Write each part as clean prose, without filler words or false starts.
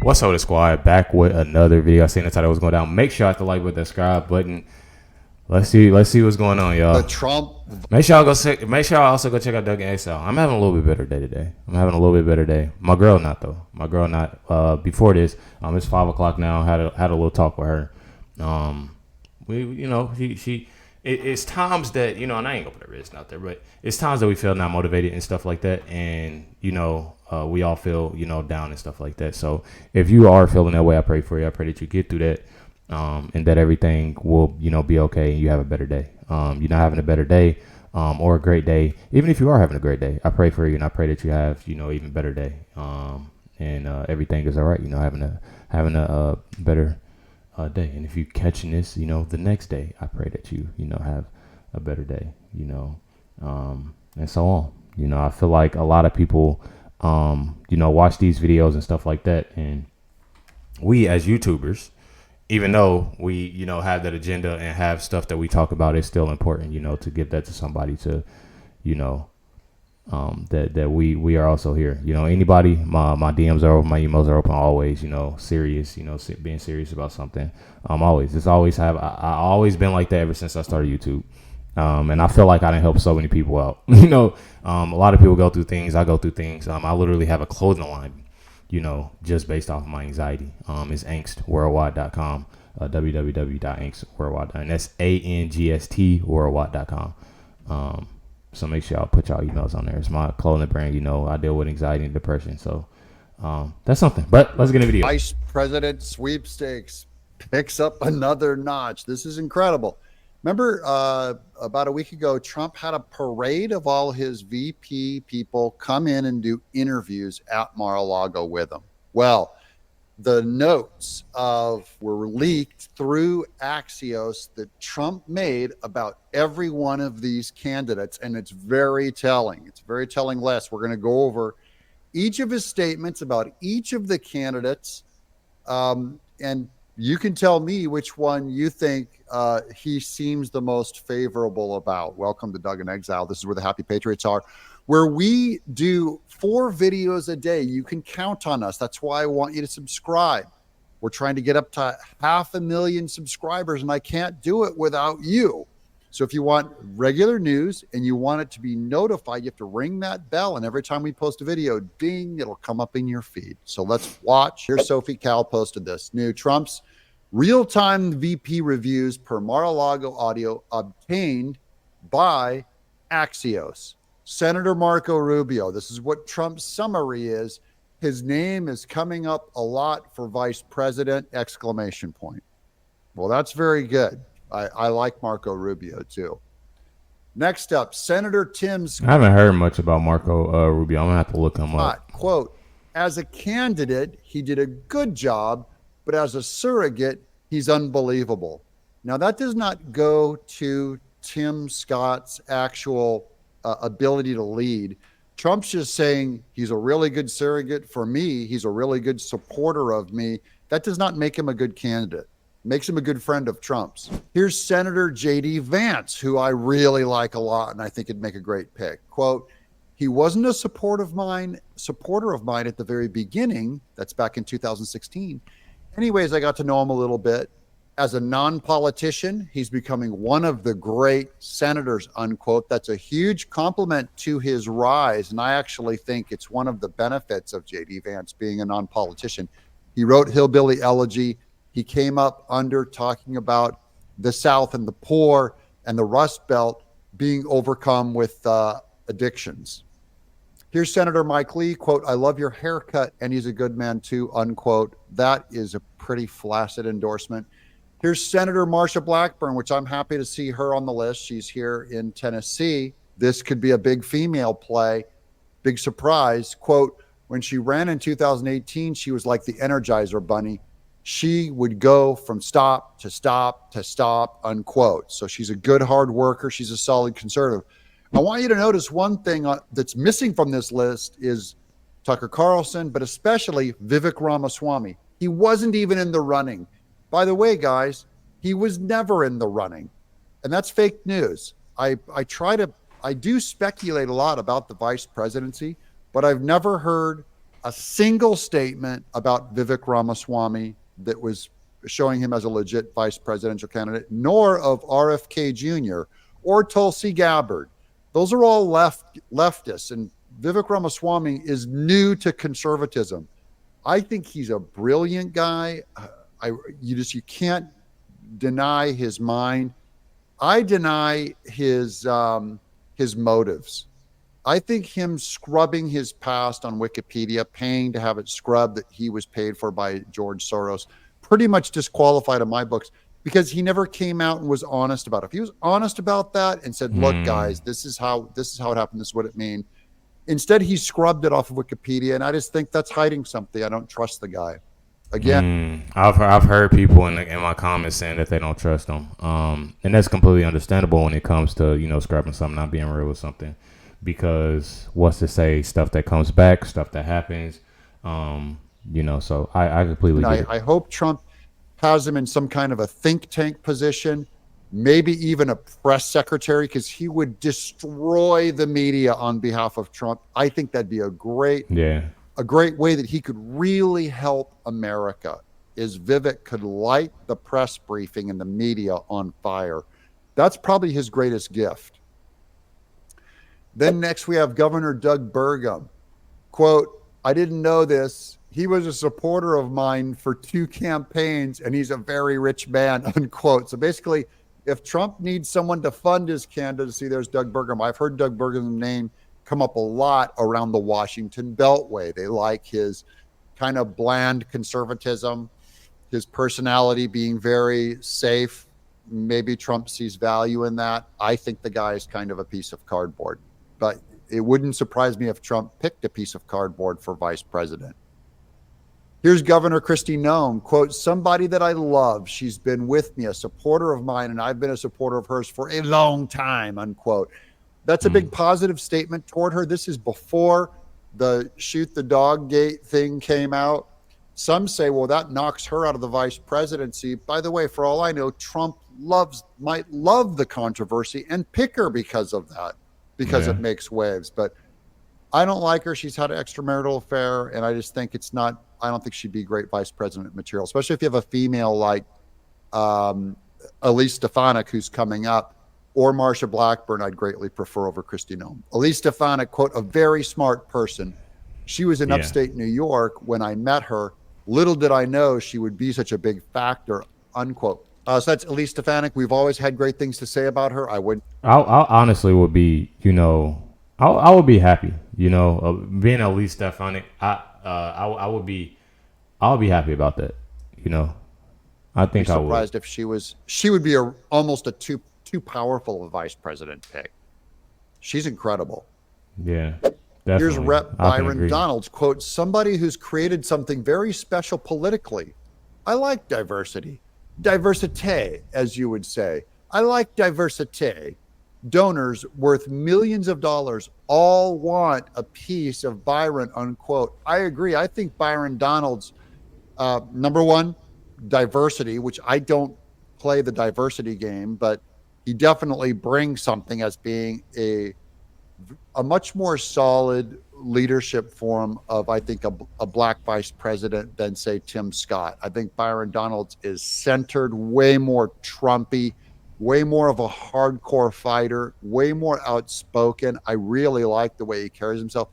What's up, the squad? Back with another video. I seen the title was going down. Make sure you hit the like with the subscribe button. Let's see what's going on, y'all. The Trump. Make sure y'all also go check out Doug and XL. I'm having a little bit better day today. My girl not though. My girl not. Before this, it's 5 o'clock now. Had a little talk with her. It's times that, and I ain't gonna put a risk out there, but it's times that we feel not motivated and stuff like that, and we all feel down and stuff like that. So if you are feeling that way, I pray for you. I pray that you get through that, and that everything will be okay and you have a better day. You're not having a better day, or a great day. Even if you are having a great day, I pray for you and I pray that you have even better day, and everything is all right. Having a better day. And if you're catching this, the next day, I pray that you have a better day, and so on. I feel like a lot of people, watch these videos and stuff like that. And we as YouTubers, even though we, have that agenda and have stuff that we talk about, it's still important, to give that to somebody to, that we are also here. Anybody, my DMs are open, my emails are open, always, serious, being serious about something. I always been like that ever since I started YouTube. And I feel like I done helped so many people out. A lot of people go through things. I go through things. I literally have a clothing line, just based off of my anxiety. It's angstworldwide.com, www.angstworldwide.com. And that's ANGST worldwide.com. So make sure y'all put y'all emails on there. It's my clothing brand. I deal with anxiety and depression. So that's something. But let's get in the video. Vice President sweepstakes picks up another notch. This is incredible. Remember about a week ago, Trump had a parade of all his VP people come in and do interviews at Mar-a-Lago with him. Well, the notes were leaked through Axios that Trump made about every one of these candidates, and it's very telling. It's a very telling list. We're going to go over each of his statements about each of the candidates, and you can tell me which one you think he seems the most favorable about. Welcome to Doug in Exile. This is where the Happy Patriots are, where we do 4 videos a day. You can count on us. That's why I want you to subscribe. We're trying to get up to 500,000 subscribers, and I can't do it without you. So if you want regular news and you want it to be notified, you have to ring that bell. And every time we post a video, ding, it'll come up in your feed. So let's watch. Here's Sophie Cal posted this. New Trump's real-time VP reviews per Mar-a-Lago audio obtained by Axios. Senator Marco Rubio. This is what Trump's summary is. His name is coming up a lot for vice president, ! Well, that's very good. I like Marco Rubio too. Next up, Senator Tim Scott. I haven't heard much about Marco Rubio. I'm gonna have to look him up. Quote, as a candidate, he did a good job, but as a surrogate, he's unbelievable. Now, that does not go to Tim Scott's actual ability to lead. Trump's just saying he's a really good surrogate for me. He's a really good supporter of me. That does not make him a good candidate. Makes him a good friend of Trump's. Here's Senator J.D. Vance, who I really like a lot, and I think it'd make a great pick. Quote, he wasn't a supporter of mine at the very beginning. That's back in 2016. Anyways, I got to know him a little bit. As a non-politician, he's becoming one of the great senators, unquote. That's a huge compliment to his rise, and I actually think it's one of the benefits of J.D. Vance being a non-politician. He wrote Hillbilly Elegy. He came up under talking about the South and the poor and the Rust Belt being overcome with addictions. Here's Senator Mike Lee, quote, I love your haircut, and he's a good man too, unquote. That is a pretty flaccid endorsement. Here's Senator Marsha Blackburn, which I'm happy to see her on the list. She's here in Tennessee. This could be a big female play, big surprise. Quote, when she ran in 2018, she was like the Energizer Bunny. She would go from stop to stop to stop, unquote. So she's a good hard worker. She's a solid conservative. I want you to notice one thing that's missing from this list is Tucker Carlson, but especially Vivek Ramaswamy. He wasn't even in the running. By the way, guys, he was never in the running. And that's fake news. I do speculate a lot about the vice presidency, but I've never heard a single statement about Vivek Ramaswamy that was showing him as a legit vice presidential candidate, nor of RFK Jr. or Tulsi Gabbard. Those are all leftists, and Vivek Ramaswamy is new to conservatism. I think he's a brilliant guy. You can't deny his mind. I deny his motives. I think him scrubbing his past on Wikipedia, paying to have it scrubbed that he was paid for by George Soros, pretty much disqualified in my books because he never came out and was honest about it. If he was honest about that and said, "Look, guys, this is how it happened. This is what it means." Instead, he scrubbed it off of Wikipedia, and I just think that's hiding something. I don't trust the guy. Again, I've heard people in my comments saying that they don't trust him, and that's completely understandable when it comes to scrubbing something, not being real with something, because what's to say stuff that comes back, stuff that happens, So I completely get it. I hope Trump has him in some kind of a think tank position, maybe even a press secretary, because he would destroy the media on behalf of Trump. I think that'd be a great way that he could really help America, is Vivek could light the press briefing and the media on fire. That's probably his greatest gift. Then next we have Governor Doug Burgum. Quote, "I didn't know this. He was a supporter of mine for 2 campaigns, and he's a very rich man," unquote. So basically, if Trump needs someone to fund his candidacy, there's Doug Burgum. I've heard Doug Burgum's name come up a lot around the Washington Beltway. They like his kind of bland conservatism, his personality being very safe. Maybe Trump sees value in that. I think the guy is kind of a piece of cardboard, but it wouldn't surprise me if Trump picked a piece of cardboard for vice president. Here's Governor Kristi Noem, quote, "Somebody that I love. She's been with me, a supporter of mine, and I've been a supporter of hers for a long time," unquote. That's a big positive statement toward her. This is before the shoot the dog gate thing came out. Some say, well, that knocks her out of the vice presidency. By the way, for all I know, Trump might love the controversy and pick her because of that, because it makes waves. But I don't like her. She's had an extramarital affair, and I just think I don't think she'd be great vice president material, especially if you have a female like Elise Stefanik, who's coming up, or Marsha Blackburn. I'd greatly prefer over Kristi Noem. Elise Stefanik, quote, "a very smart person. She was in upstate New York when I met her. Little did I know she would be such a big factor," unquote. So that's Elise Stefanik. We've always had great things to say about her. I honestly would be, I would be happy, being Elise Stefanik. I would be happy about that, I think I would. Surprised if she would be almost a too powerful a vice president pick. She's incredible. Yeah. Definitely. Here's Rep. Byron Donalds, quote, "Somebody who's created something very special politically. I like diversity. Diversité, as you would say. I like diversité. Donors worth millions of dollars all want a piece of Byron," unquote. I agree. I think Byron Donalds, number one, diversity, which I don't play the diversity game, but he definitely brings something as being a much more solid leadership form of, I think, a black vice president than, say, Tim Scott. I think Byron Donalds is centered, way more Trumpy, way more of a hardcore fighter, way more outspoken. I really like the way he carries himself.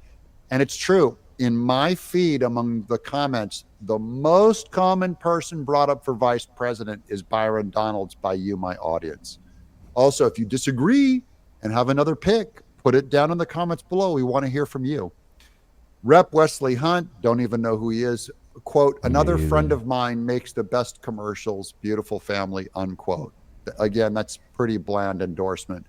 And it's true. In my feed, among the comments, the most common person brought up for vice president is Byron Donalds by you, my audience. Also, if you disagree and have another pick, put it down in the comments below. We want to hear from you. Rep. Wesley Hunt, don't even know who he is, quote, "Another friend of mine makes the best commercials, beautiful family," unquote. Again, that's pretty bland endorsement.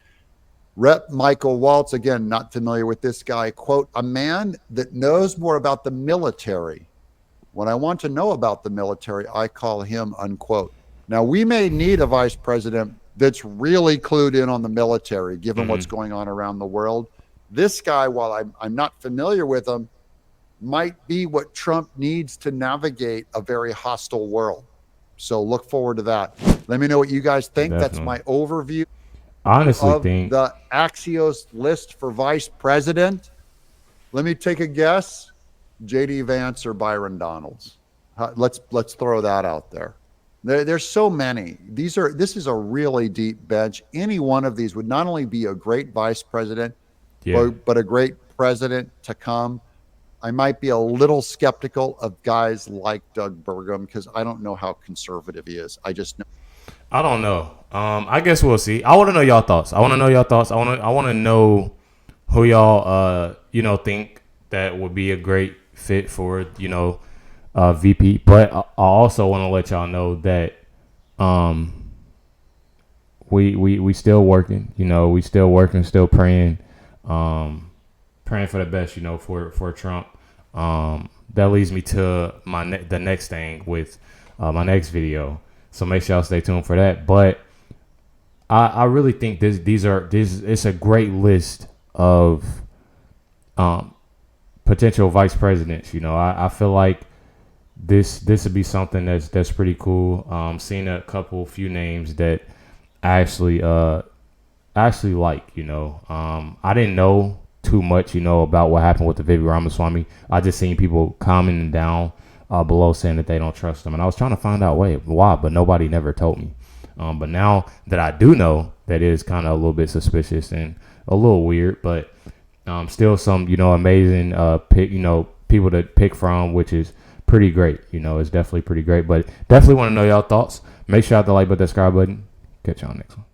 Rep. Michael Waltz, again, not familiar with this guy, quote, "A man that knows more about the military. When I want to know about the military, I call him," unquote. Now, we may need a vice president that's really clued in on the military, given what's going on around the world. This guy, while I'm not familiar with him, might be what Trump needs to navigate a very hostile world. So look forward to that. Let me know what you guys think. Definitely. That's my overview. Honestly, of the Axios list for vice president. Let me take a guess. JD Vance or Byron Donalds. Let's throw that out there. There's so many. This is a really deep bench. Any one of these would not only be a great vice president, but a great president to come. I might be a little skeptical of guys like Doug Burgum because I don't know how conservative he is. I just know. I don't know. I guess we'll see. I want to know y'all thoughts. I want to know who y'all think that would be a great fit for VP. But I also want to let y'all know that we still working. We still working, still praying, praying for the best. For Trump. That leads me to the next thing with my next video. So make sure y'all stay tuned for that. But I really think it's a great list of potential vice presidents. I feel like this would be something that's pretty cool. Seeing few names that I actually like. I didn't know too much, about what happened with the Vivi Ramaswamy. I just seen people commenting down below saying that they don't trust him, and I was trying to find out why, but nobody never told me. But now that I do know, that is kind of a little bit suspicious and a little weird, but still some amazing people to pick from, which is pretty great. It's definitely pretty great. But definitely want to know y'all thoughts. Make sure you hit the like button, subscribe button. Catch y'all next one.